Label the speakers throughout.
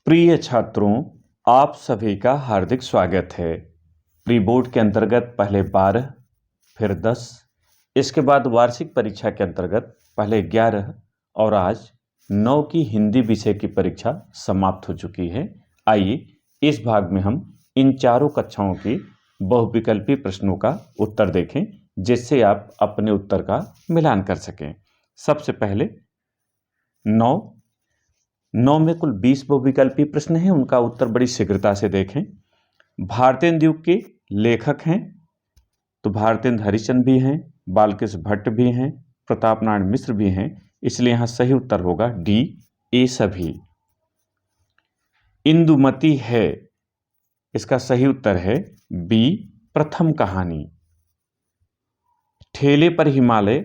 Speaker 1: प्रिय छात्रों, आप सभी का हार्दिक स्वागत है। प्री बोर्ड के अंतर्गत पहले 12, फिर 10, इसके बाद वार्षिक परीक्षा के अंतर्गत पहले 11 और आज 9 की हिंदी विषय की परीक्षा समाप्त हो चुकी है। आइए इस भाग में हम इन चारों कक्षाओं की बहुविकल्पी प्रश्नों का उत्तर देखें, जिससे आप अपने उत्तर का मिलान कर सकें। सबसे पहले 9 में कुल 20 बहुविकल्पी प्रश्न हैं, उनका उत्तर बड़ी शीघ्रता से देखें। भारतेंदु के लेखक हैं तो भारतेंदु हरिश्चंद्र भी हैं, बालकृष्ण भट्ट भी हैं, प्रताप नारायण मिश्र भी हैं, इसलिए यहां सही उत्तर होगा डी, ए सभी। इंदुमती है, इसका सही उत्तर है बी, प्रथम कहानी। ठेले पर हिमालय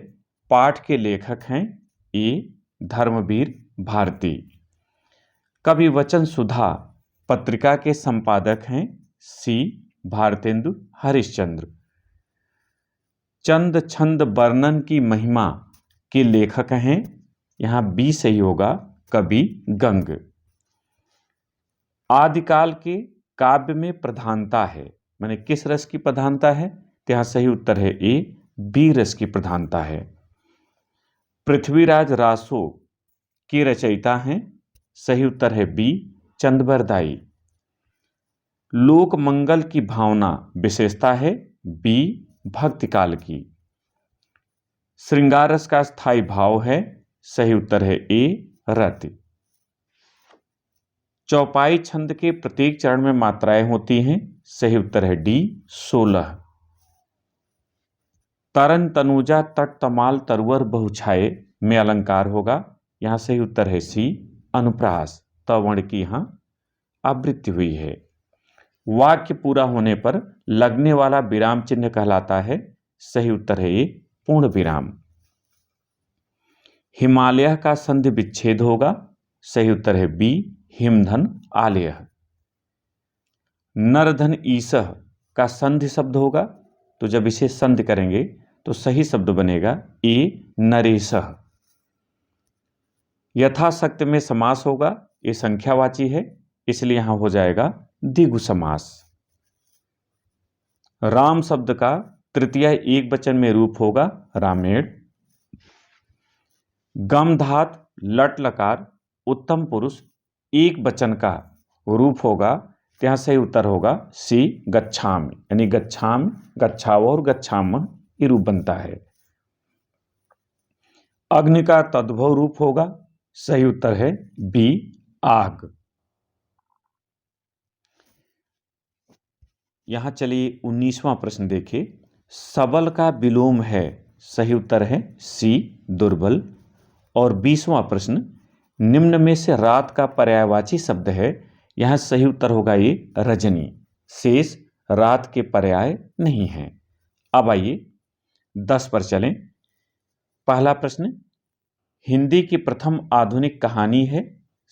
Speaker 1: पाठ के लेखक हैं ए, धर्मवीर भारती। कवि वचन सुधा पत्रिका के संपादक हैं सी, भारतेंदु हरिश्चंद्र। चंद छंद वर्णन की महिमा के लेखक हैं, यहां बी सही होगा, कवि गंग। आदिकाल के काव्य में प्रधानता है, माने किस रस की प्रधानता है, तो यहां सही उत्तर है ए, बी रस की प्रधानता है। पृथ्वीराज रासो के रचयिता हैं, सही उत्तर है बी, चंदबरदाई। लोक मंगल की भावना विशेषता है बी, भक्तिकाल की। श्रृंगार रस का स्थायी भाव है, सही उत्तर है ए, रति। चौपाई छंद के प्रत्येक चरण में मात्राएं होती हैं, सही उत्तर है डी, 16। तरन तनुजा तट तमाल तरवर बहुछाए में अलंकार होगा, यहां सही उत्तर है सी, अनुप्रास। तवर्ण की यहां आवृत्ति हुई है। वाक्य पूरा होने पर लगने वाला विराम चिन्ह कहलाता है, सही उत्तर है ए, पूर्ण विराम। हिमालय का संधि विच्छेद होगा, सही उत्तर है बी, हिमधन आलय। नरधन ईसह का संधि शब्द होगा, तो जब इसे संधि करेंगे तो सही शब्द बनेगा ए, नरेशह। यथाशक्ति में समास होगा, ये संख्यावाची है, इसलिए यहां हो जाएगा द्विगु समास। राम शब्द का तृतीय एक वचन में रूप होगा रामेण। गम धात लट लकार उत्तम पुरुष एक वचन का रूप होगा, तो यहां सही उत्तर होगा सी, गच्छाम, यानी गच्छाम, गच्छाव और गच्छाम ये रूप बनता है। अग्नि का तद्भव रूप होगा, सही उत्तर है बी, आग। यहां चलिए 19वां प्रश्न देखिए। सबल का विलोम है, सही उत्तर है सी, दुर्बल। और 20वां प्रश्न, निम्न में से रात का पर्यायवाची शब्द है, यहां सही उत्तर होगा ये, रजनी। शेष रात के पर्याय नहीं हैं। अब आइए 10 पर चलें। पहला प्रश्न, हिंदी की प्रथम आधुनिक कहानी है,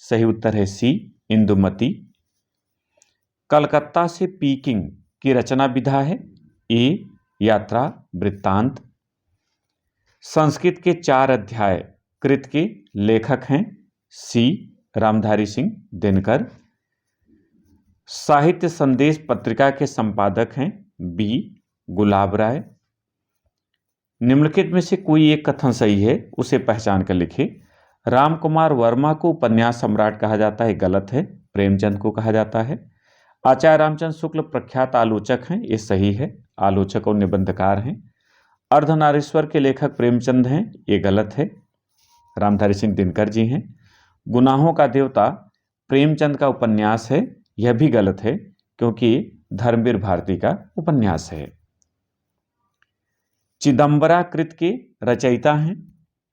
Speaker 1: सही उत्तर है सी, इंदुमती। कलकत्ता से पीकिंग की रचना विधा है ए, यात्रा वृत्तांत। संस्कृत के 4 अध्याय कृत के लेखक हैं सी, रामधारी सिंह दिनकर। साहित्य संदेश पत्रिका के संपादक हैं बी, गुलाब राय। निम्नलिखित में से कोई एक कथन सही है, उसे पहचान कर लिखिए। रामकुमार वर्मा को उपन्यास सम्राट कहा जाता है, गलत है, प्रेमचंद को कहा जाता है। आचार्य रामचंद्र शुक्ल प्रख्यात आलोचक हैं, ये सही है, आलोचक और निबंधकार हैं। अर्धनारीश्वर के लेखक प्रेमचंद हैं, ये गलत है, रामधारी सिंह दिनकर जी हैं। गुनाहों का देवता प्रेमचंद का उपन्यास है, यह भी गलत है, क्योंकि धर्मवीर भारती का उपन्यास है। चिदंबरा कृत के रचयिता हैं,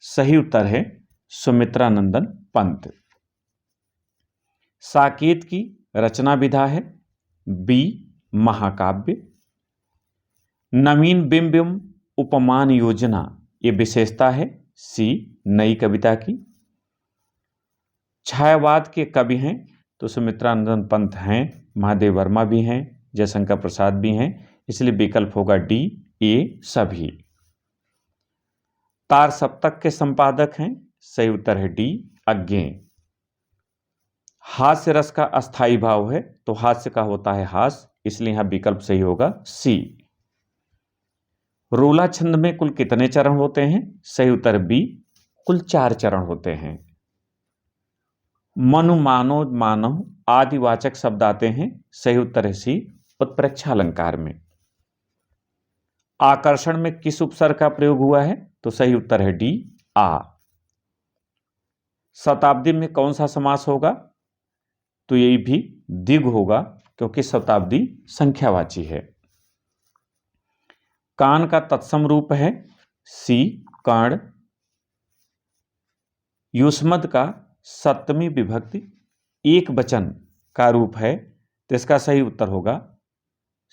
Speaker 1: सही उत्तर है सुमित्रानंदन पंत। साकेत की रचना विधा है बी, महाकाव्य। नवीन बिंबिम उपमान योजना ये विशेषता है सी, नई कविता की। छायावाद के कवि हैं तो सुमित्रानंदन पंत हैं, महादेव वर्मा भी हैं, जयशंकर प्रसाद भी हैं, इसलिए विकल्प होगा डी, ए सभी। तार सप्तक के संपादक हैं, सही उत्तर है डी, अज्ञेय। हास्य रस का अस्थाई भाव है तो हास्य का होता है हास, इसलिए यहां विकल्प सही होगा सी। रोला छंद में कुल कितने चरण होते हैं? सही उत्तर बी, कुल 4 चरण होते हैं। मनु मानो मानव आदिवाचक शब्द आते हैं, सही उत्तर है सी, उत्प्रेक्षा अलंकार में। आकर्षण में किस उपसर्ग का प्रयोग हुआ है? तो सही उत्तर है डी, आ। शताब्दी में कौन सा समास होगा? तो यही भी द्विगु होगा, क्योंकि शताब्दी संख्यावाची है। कान का तत्सम रूप है? सी, कर्ण। युष्मद का सप्तमी विभक्ति एक वचन का रूप है, तो इसका सही उत्तर होगा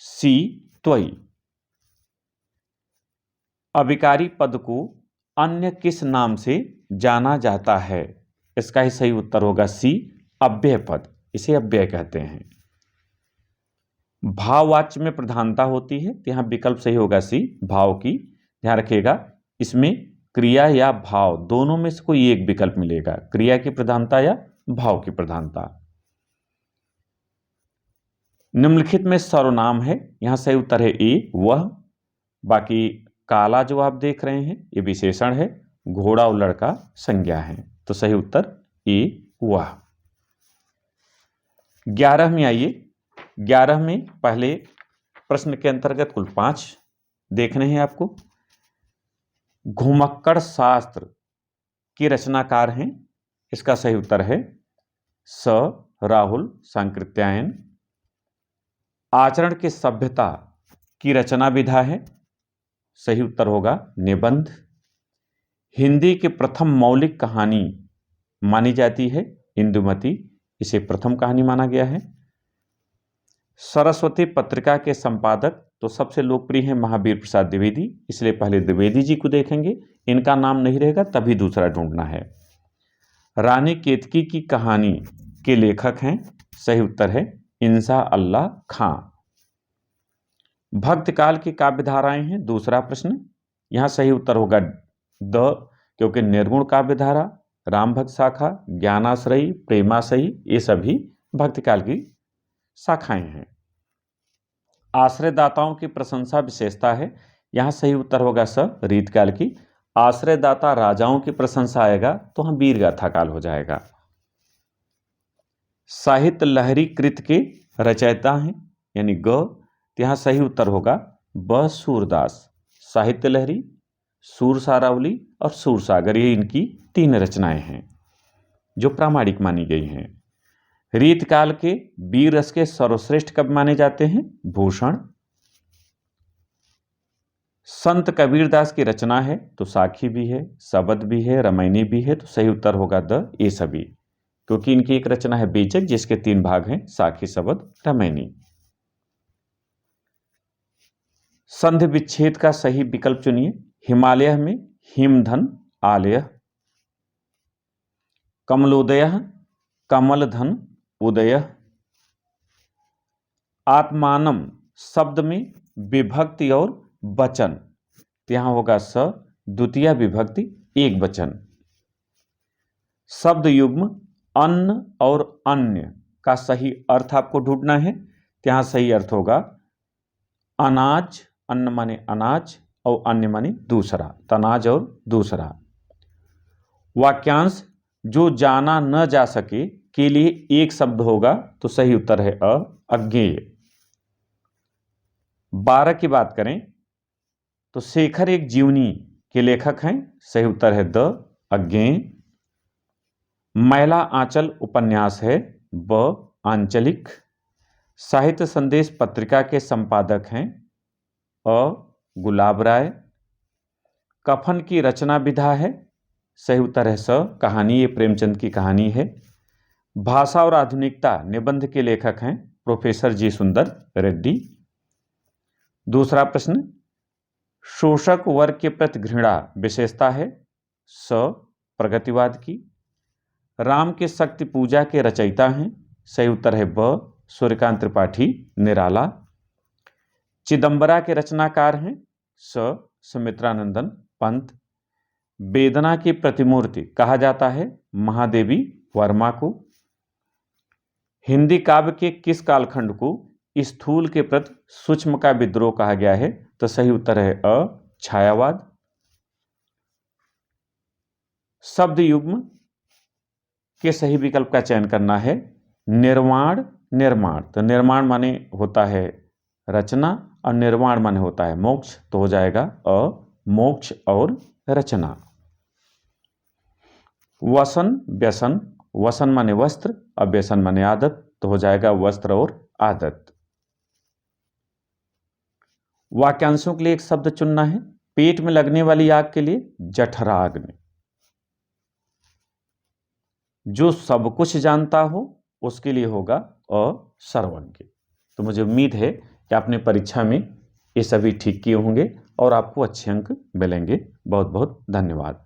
Speaker 1: सी, त्वयी। अविकारी पद को अन्य किस नाम से जाना जाता है? इसका ही सही उत्तर होगा सी, अव्यय पद, इसे अव्यय कहते हैं। भाववाच्य में प्रधानता होती है, तो यहां विकल्प सही होगा सी, भाव की। ध्यान रखिएगा, इसमें क्रिया या भाव दोनों में से कोई एक विकल्प मिलेगा, क्रिया की प्रधानता या भाव की प्रधानता। निम्नलिखित में सर्वनाम है, यहां सही उत्तर है ए, वह। बाकी काला जो आप देख रहे हैं ये विशेषण है, घोड़ा और लड़का संज्ञा है, तो सही उत्तर ए, वह। 11 में आइए। 11 में पहले प्रश्न के अंतर्गत कुल 5 देखने हैं आपको। घुमक्कड़ शास्त्र के रचनाकार हैं, इसका सही उत्तर है स, राहुल सांकृत्यायन। आचरण की सभ्यता की रचना विधा है, सही उत्तर होगा निबंध। हिंदी की प्रथम मौलिक कहानी मानी जाती है इंदुमती, इसे प्रथम कहानी माना गया है। सरस्वती पत्रिका के संपादक तो सबसे लोकप्रिय हैं महावीर प्रसाद द्विवेदी, इसलिए पहले द्विवेदी जी को देखेंगे, इनका नाम नहीं रहेगा तभी दूसरा ढूंढना है। रानी केतकी की कहानी के लेखक हैं, सही उत्तर है इंसा अल्लाह खां। भक्तकाल की काव्य धाराएं हैं, दूसरा प्रश्न, यहां सही उत्तर होगा द, क्योंकि निर्गुण काव्य धारा, राम भक्त शाखा, ज्ञानाश्रयी, प्रेमाश्रयी, ये सभी भक्तकाल की शाखाएं हैं। आश्रयदाताओं की प्रशंसा विशेषता है, यहां सही उत्तर होगा स, रीतकाल की। आश्रयदाता राजाओं की प्रशंसा आएगा तो हम वीर गाथा काल हो जाएगा। साहित्य लहरी कृत के रचयिता हैं यानी ग, तो यहां सही उत्तर होगा ब, सूरदास। साहित्य लहरी, सूर सारावली और सूरसागर, ये इनकी 3 रचनाएं हैं जो प्रामाणिक मानी गई हैं। रीतकाल के वीर रस के सर्वश्रेष्ठ कवि माने जाते हैं भूषण। संत कबीरदास की रचना है तो साखी भी है, शबद भी है, रामायणी भी है, तो सही उत्तर होगा द, ये सभी, क्योंकि इनकी एक रचना है बीजक जिसके 3 भाग हैं, साखी, शबद, रामायणी। संधि विच्छेद का सही विकल्प चुनिए। हिमालय में हिमधन आलय, कमलोदय कमलधन उदय। आत्मानम शब्द में विभक्ति और वचन, तो यहां होगा स, द्वितीय विभक्ति एक वचन। शब्द युग्म अन्न और अन्य का सही अर्थ आपको ढूंढना है, तो यहां सही अर्थ होगा अनाज, अन्न माने अनाज और अन्य माने दूसरा, तनाज और दूसरा। वाक्यांश जो जाना न जा सके के लिए एक शब्द होगा, तो सही उत्तर है अ, अज्ञेय। 12 की बात करें तो शेखर एक जीवनी के लेखक हैं, सही उत्तर है द, अज्ञेय। मैला आंचल उपन्यास है ब, आंचलिक। साहित्य संदेश पत्रिका के संपादक हैं अ, गुलाब राय। कफन की रचना विधा है, सही उत्तर है स, कहानी, ये प्रेमचंद की कहानी है। भाषा और आधुनिकता निबंध के लेखक हैं प्रोफेसर जी सुंदर रेड्डी। दूसरा प्रश्न, शोषक वर्ग के प्रति घृणा विशेषता है स, प्रगतिवाद की। राम के शक्ति पूजा के रचयिता हैं, सही उत्तर है ब, सूर्यकांत त्रिपाठी निराला। चिदंबरा के रचनाकार हैं स, सुमित्रानंदन पंत। वेदना की प्रतिमूर्ति कहा जाता है महादेवी वर्मा को। हिंदी काव्य के किस कालखंड को स्थूल के प्रति सूक्ष्म का विद्रोह कहा गया है? तो सही उत्तर है अ, छायावाद। शब्द युग्म के सही विकल्प का चयन करना है। निर्वाण, निर्माण। तो निर्माण माने होता है रचना और निर्वाण माने होता है मोक्ष, तो हो जाएगा अ, मोक्ष और रचना। वसन, व्यसन। वसन माने वस्त्र और व्यसन माने आदत, तो हो जाएगा वस्त्र और आदत। वाक्यांशों के लिए एक शब्द चुनना है। पेट में लगने वाली आग के लिए जठराग्नि। जो सब कुछ जानता हो उसके लिए होगा अ, सर्वज्ञ। तो मुझे उम्मीद है कि आपने परीक्षा में ये सभी ठीक किए होंगे और आपको अच्छे अंक मिलेंगे। बहुत बहुत धन्यवाद।